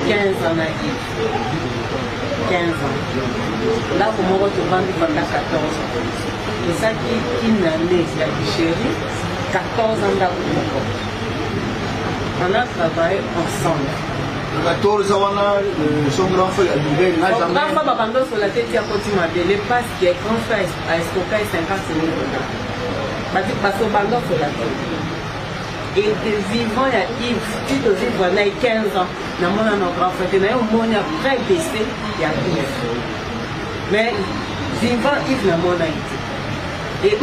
15 ans na Yves. 15 ans. Là, pour moi, tu vends pendant 14 ans. Et ça qui n'a né, la chérie, 14 ans là pour moi. On a travaillé ensemble. 14 ans, son grand frère a livré. Mon grand frère m'a vendu sur la tête, il a continué à délai parce qu'il est grand frère à escoquer 50 000 $. Parce qu'on va sur la tête. Et de vivant, il y a Yves, tu te dis, voilà, 15 ans, dans mon grand frère, il y a un monde très baissé, il y a Yves. Mais vivant, Yves, dans mon Haïti. Et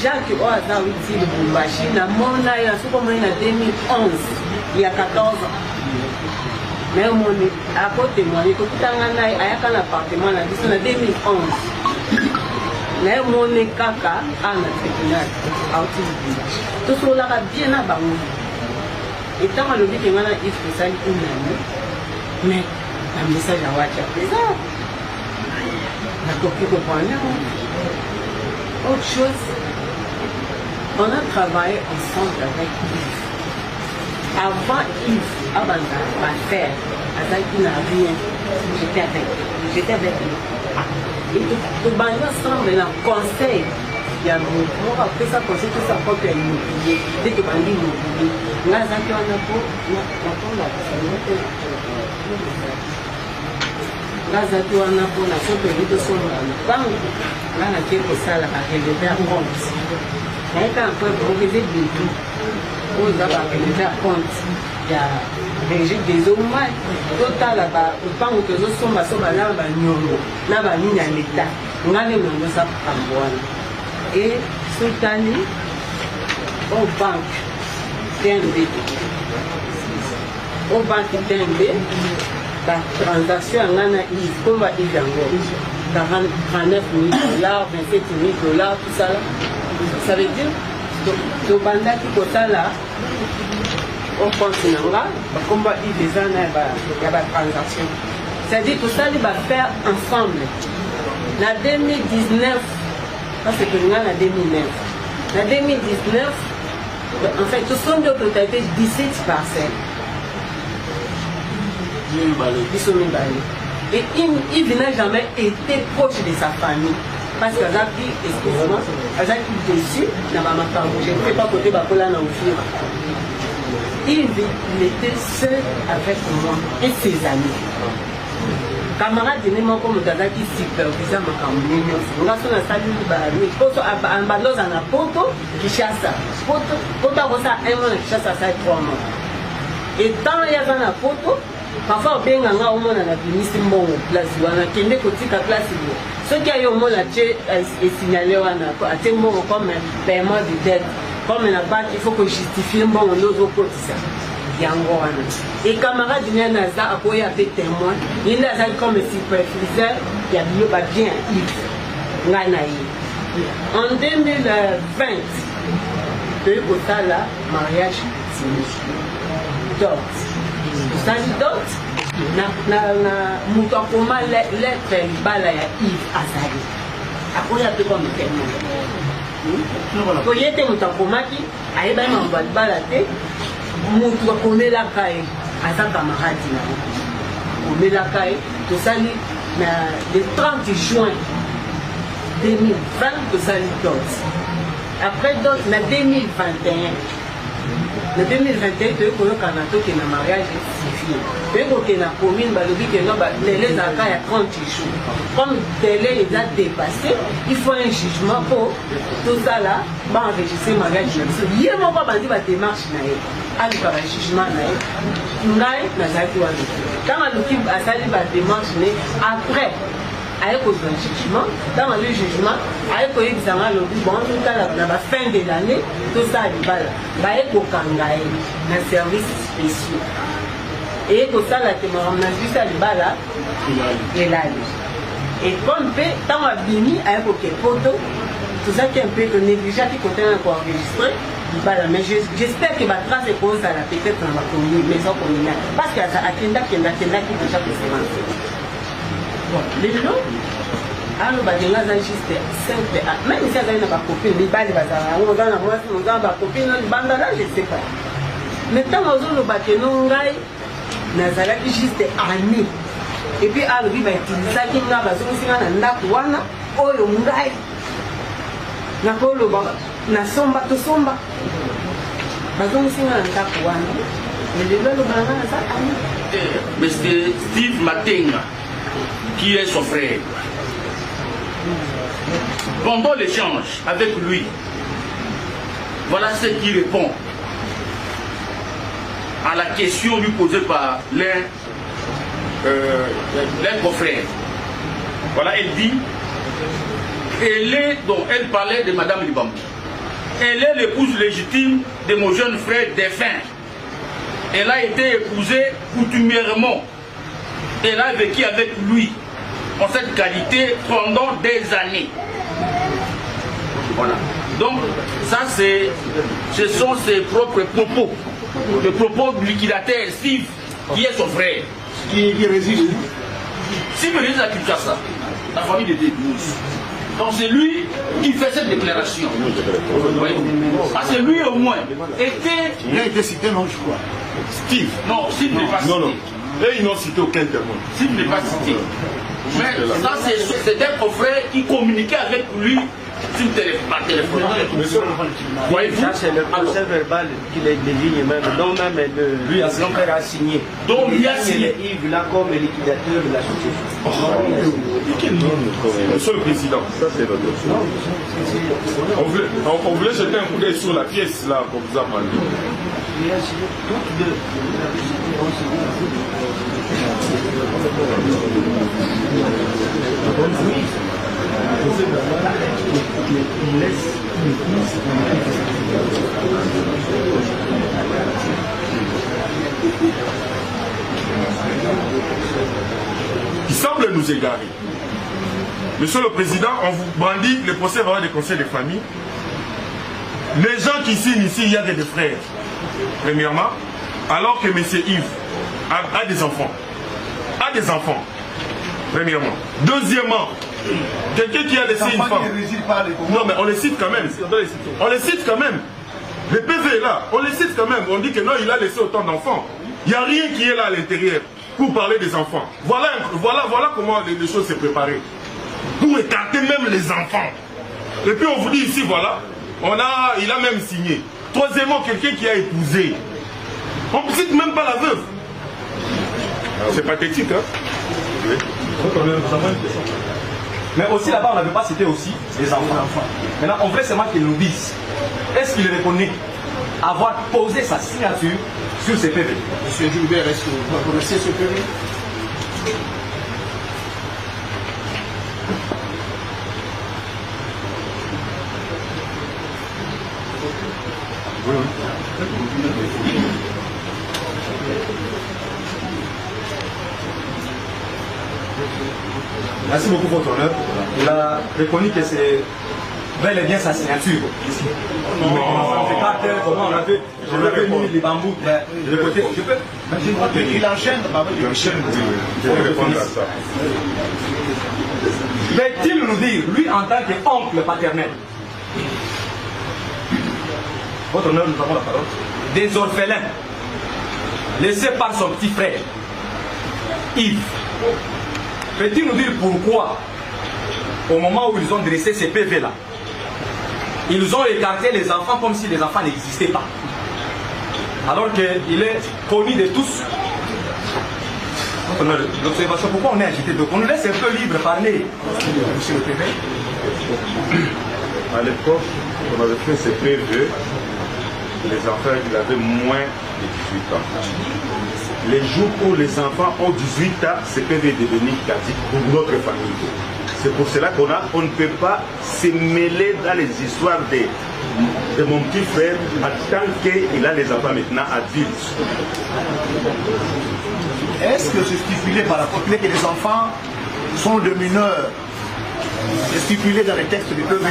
Jacques, au hasard, il dit, le Bumbashi, dans mon Haïti, en 2011, il y a 14 ans. Mais mon à côté de moi, il y a un appartement là, en 2011. Mais mon caca à la tribunal, à Otis. Tout cela va bien à Bangou. Et tant que le but est maintenant, il faut ça une année. Mais un message à WhatsApp, c'est ça. La copie de Poignard. Autre chose, on a travaillé ensemble avec Yves. Avant Yves, avant ma faire, avec qui n'a rien, j'étais avec lui. Et tout le monde ensemble dans le conseil. Il y a moi après ça conseil tout ça pour l'immobilier. Dès que on dit immobilier, là ça qui on a pour là ça qui on a pour la photo de son banque. Là on a quelque ça là à relever à compte. Mais quand on peut relever du tout, on va relever à compte. Il y a des hommes total là-bas, le temps où les autres sont là, là-bas, il y a l'État. On a les moyens de ça pour et Sultani, au banque TNB. Au banque TNB, la transaction en a Yves, comme va Yves Yango, 39 000 $, 27 000 $, tout ça là. Ça veut dire que le banque qui est là, on continue là, comme il y a des transactions. C'est-à-dire que ça, il va faire ensemble. En 2019, parce que nous sommes en 2009. En 2019, en fait, ce sont de totalité 17 parcelles. 10 000 balles. Et il n'a jamais été proche de sa famille. Parce que Zaki, excusez-moi, Zaki déçu, je ne fais pas côté Bakola dans le film. Il était seul avec moi et ses amis. Camarade de Némo comme Dazaki supervisait ma campagne. On a son salut de Barami. Poto en Balos en Poto qui chasse. Poto a ça un mois qui chasse à ça 3 mois. Et tant il y a dans la Poto, parfois bien on a au moins la ministre bon place ou on a qu'une côté la place. Ce qui a eu au moins la tché est signalé on a atteint bon comme paiement de dette. Comme la banque, il faut que justifie bon l'autre côté ça. Et camarade du Naza a appuyé avec témoin, il a comme superviseur, il a mieux bien Yves. En 2020, le là, mariage dot. Ça dit dot, na Moutokoma lettre bala ya Yves Azali. Appuyé avec comme témoin. Quand il était Moutokoma qui a eu un balade. Mutu akomela kai asa camarade na komela kai to sali na le 30 juin 2020 to sali dot après dot na 2021 na 2021 to ko kana to ke na mariage civil to ko ke na commune balobi ke no ba les aka ya 30 jours comme délai est dépassé il faut un jugement pour tout ça là ba enregistrer mariage na yé mo ba bandi ba démarche na ye ali par un jugement na ye ngai na zaki wa quand aluki asali ba démarche ne après aye ko un jugement dans le jugement aye ko yebisanga lobi bon tout à la fin de l'année tout ça libala ba ye ko kanga ye na service spéciaux et ko ça la témoin na juste à libala elali et comme pe tant abimi aye ko ke photo tout ça qui est un peu négligé qui continue à enregistrer. Mais j'espère que ma trace est cause à la peut-être dans ma maison communale. Parce qu'il y a Akenda qui déjà précédent. Bon, les gens, alors, il y a juste simple. Même si il y a ma copine, les balles, on a ma copine, je ne sais pas. Mais tant que nous avons nazalaki juste année et puis alobi bautilisaki nga bazongisinga na ndako wana oyo ngai nakoloba nasomba tosomba bazongisinga na ndako wana lelo alobanga naza année. Mais c'est Steve Matenga qui est son frère. Pendant l'échange avec lui, voilà ce qu'il répond à la question lui posée par l'un confrère. Voilà, elle dit, elle parlait de Madame Libambou. Elle est l'épouse légitime de mon jeune frère défunt. Elle a été épousée coutumièrement. Elle a vécu avec lui en cette qualité pendant des années. Voilà. Donc, ça, ce sont ses propres propos. Le propos du liquidateur Steve, qui est son frère. Qui réside où? Steve réside à Kinshasa, la famille de Débouze. Donc, c'est lui qui fait cette déclaration. Oui. Parce que lui, au moins, était. Il a été cité, non, je crois. Steve. Non, Steve n'est pas cité. Non. Et ils n'ont cité aucun témoin. Steve n'est pas cité. Mais ça, c'est un confrère qui communiquait avec lui par téléphone. Ça, c'est le procès verbal qu'il est désigne même, dont même lui a signé. Donc, lui a signé. Yves là comme liquidateur de la société. Monsieur le Président, ça c'est votre chose. On voulait jeter un coup d'œil sur la pièce là qu'on vous a parlé. Il a signé toutes deux. Qui semble nous égarer. Monsieur le Président, on vous brandit le procès verbal des conseils de famille. Les gens qui signent ici, il y a des frères. Premièrement, alors que M. Yves a des enfants. Premièrement. Deuxièmement, quelqu'un qui a laissé une femme. Non, mais on les cite quand même. Le PV est là, on les cite quand même. On dit que non, il a laissé autant d'enfants. Il n'y a rien qui est là à l'intérieur pour parler des enfants. Voilà comment les choses se préparent. Pour écarter même les enfants. Et puis on vous dit ici, voilà, il a même signé. Troisièmement, quelqu'un qui a épousé. On ne cite même pas la veuve. C'est pathétique, hein? Oui. Mais aussi là-bas, on n'avait pas cité aussi les enfants. Maintenant, on veut seulement qu'ils nous disent, est-ce qu'il reconnaît avoir posé sa signature sur ces PV? Monsieur Gilbert, est-ce que vous connaissez ce PV? Merci beaucoup, votre honneur. Il a reconnu que c'est bel et bien sa signature. Comment on a fait? Je l'avais mis les bambous de côté. Je peux? Il enchaîne. Il enchaîne, je vais répondre à ça. Va-t-il nous dire, lui en tant qu'oncle paternel, votre honneur, nous avons la parole, des orphelins laissés par son petit frère, Yves, peut-il nous dire pourquoi, au moment où ils ont dressé ces PV-là, ils ont écarté les enfants comme si les enfants n'existaient pas, alors qu'il est connu de tous? L'observation, pourquoi on est agité? Donc on nous laisse un peu libre parler. Monsieur le PV. À l'époque, on avait fait ces PV, les enfants ils avaient moins de 18 ans. Les jours où les enfants ont 18 ans, ces PV est devenu caduc pour notre famille. C'est pour cela qu'on ne peut pas se mêler dans les histoires de mon petit frère en tant qu'il a les enfants maintenant adultes. Est-ce que c'est stipulé par rapport que les enfants sont de mineurs? C'est stipulé dans les textes du PV?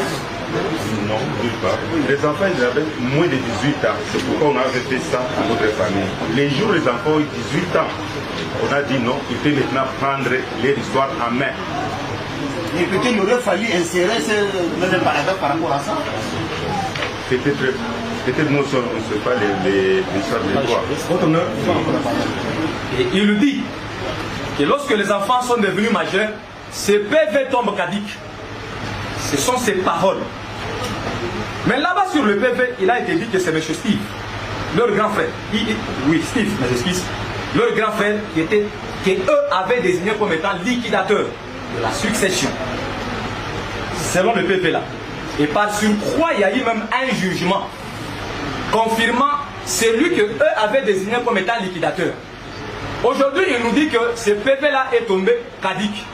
Non, nulle part. Les enfants ils avaient moins de 18 ans. C'est pourquoi on avait fait ça à notre famille. Les jours où les enfants ont 18 ans, on a dit non, ils peuvent maintenant prendre leur histoire en main. Et peut-être il aurait fallu insérer ce même paragraphe par rapport à ça. Peut-être Peut-être nous, on ne sait pas les histoires de l'histoire. Votre honneur, et il dit que lorsque les enfants sont devenus majeurs, ce PV tombe caduc. Ce sont ses paroles. Mais là-bas sur le PV, il a été dit que c'est M. Steve, leur grand frère. Oui, Steve, mes excuses. Leur grand frère qu'eux avaient désigné comme étant liquidateur de la succession. Selon le PV là. Et par surcroît, il y a eu même un jugement confirmant celui que eux avaient désigné comme étant liquidateur. Aujourd'hui, il nous dit que ce PV-là est tombé caduc.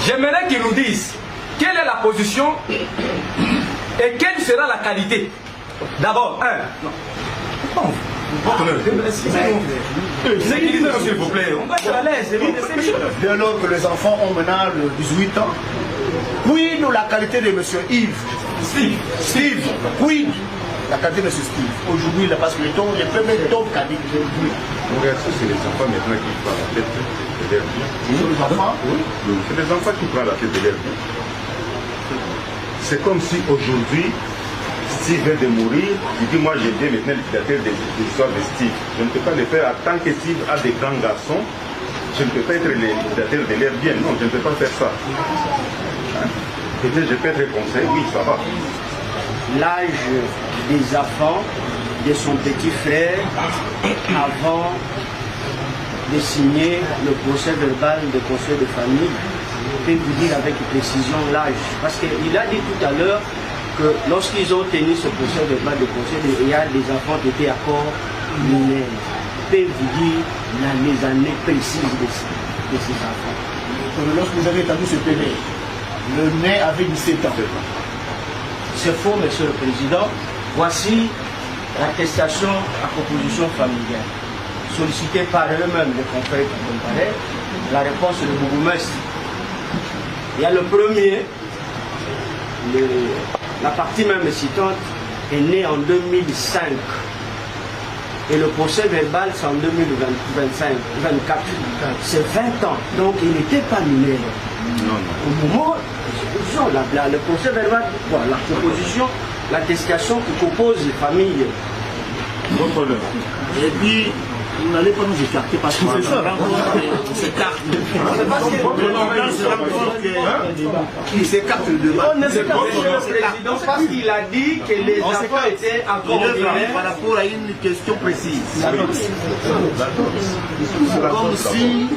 J'aimerais qu'ils nous disent quelle est la position et quelle sera la qualité. D'abord, s'il vous plaît, on va être à l'aise. Dès lors que les enfants ont maintenant 18 ans, quid la qualité de M. Yves Steve, quid la qualité de M. Steve. Aujourd'hui, parce que les premiers tombent caduc. C'est les enfants maintenant qui prennent la tête de leur vie. Les enfants? Oui, c'est les enfants qui prennent la tête de leur vie. C'est comme si aujourd'hui, Steve vient de mourir, il dit moi j'ai bien maintenant l'éducateur des histoires de Steve. Je ne peux pas le faire. Tant que Steve a des grands garçons, je ne peux pas être l'éducateur de leur bien. Non, je ne peux pas faire ça. Peut-être je peux être conseil, oui, ça va. L'âge des enfants de son petit frère avant de signer le procès verbal de conseil de famille. Je peux vous dire avec précision l'âge. Parce qu'il a dit tout à l'heure que lorsqu'ils ont tenu ce procès verbal de conseil, il y a des enfants qui étaient encore mineurs. Je peux vous dire les années précises de ces enfants. Lorsque vous avez établi ce PV, le nez avait 17 ans. C'est faux, Monsieur le Président. Voici l'attestation à composition familiale, sollicitée par eux-mêmes, les confrères qui comparaient, la réponse de Bourgmestre. Il y a le premier, la partie même citante est née en 2005. Et le procès verbal, c'est en 2024. C'est 20 ans. Donc il n'était pas mineur. Au moment, le procès verbal, voilà, la proposition, l'attestation qui compose les familles. Et puis, vous n'allez pas nous écarter parce que c'est ça. On s'écarte. Il s'écarte le débat. On ne s'écarte pas, Monsieur le Président, parce qu'il a dit que les enfants étaient encore mineurs. Par rapport à une question précise. Comme si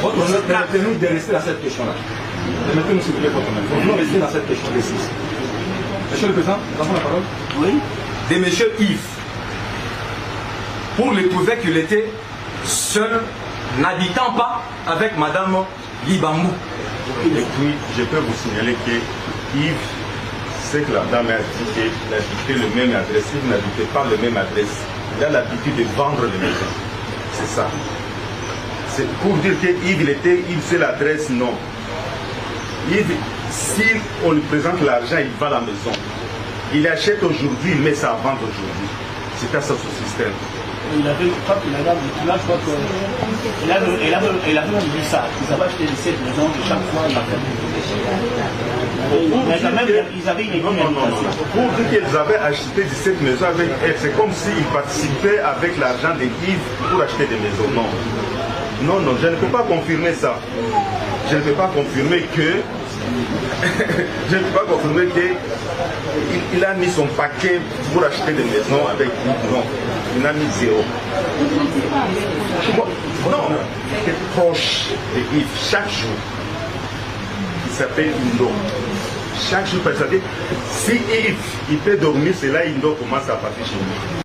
Votre honneur, permettez-nous de rester dans cette question-là. Permettez-nous, s'il vous plaît, votre honneur. Nous rester dans cette question précise. Monsieur le Président, nous avons la parole. oui. De Monsieur Yves, pour le prouver qu'il était seul, n'habitant pas avec Madame Libambou. Et puis, je peux vous signaler que Yves, c'est que la dame a dit qu'il habitait le même adresse. Yves n'habitait pas le même adresse. Il a l'habitude de vendre les maisons. C'est ça. C'est pour dire que Yves, il sait l'adresse, non. Yves, si on lui présente l'argent, il vend la maison. Il achète aujourd'hui, il met ça à vendre aujourd'hui. C'était ça son système. Il avait, je crois qu'il avait là, je crois qu'il avait même dit ça. Ils avaient acheté cette maison de chaque fois. Mais quand même, ils avaient une non. Pour dire qu'ils avaient acheté cette maison avec elle, c'est comme s'ils participaient avec l'argent de Yves pour acheter des maisons. Non, je ne peux pas confirmer ça. Je ne peux pas confirmer que il a mis son paquet pour acheter des maisons avec Yves. Non, il a mis 0. Non, il est proche de Yves chaque jour. Il s'appelle Indo. Chaque jour, parce que si Yves il peut dormir, c'est là Indo commence à partir chez lui.